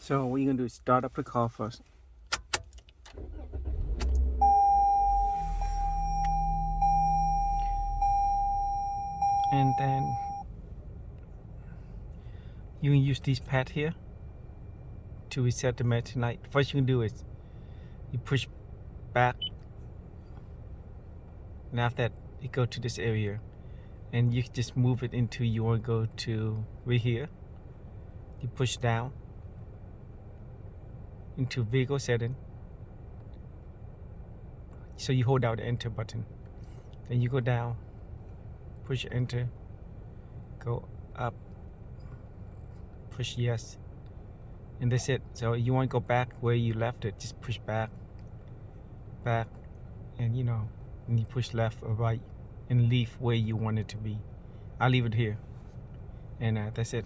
So what you're gonna do is start up the car first. And then you can use this pad here to reset the battery light. First you can do is you push back, and after that you go to this area and you just move it into, you want to go to right here, you push down into vehicle setting, so you hold down the enter button, then you go down, push enter, go up, push yes, and that's it. So you want to go back where you left it, just push back, and and you push left or right and leave where you want it to be. I'll leave it here, and that's it.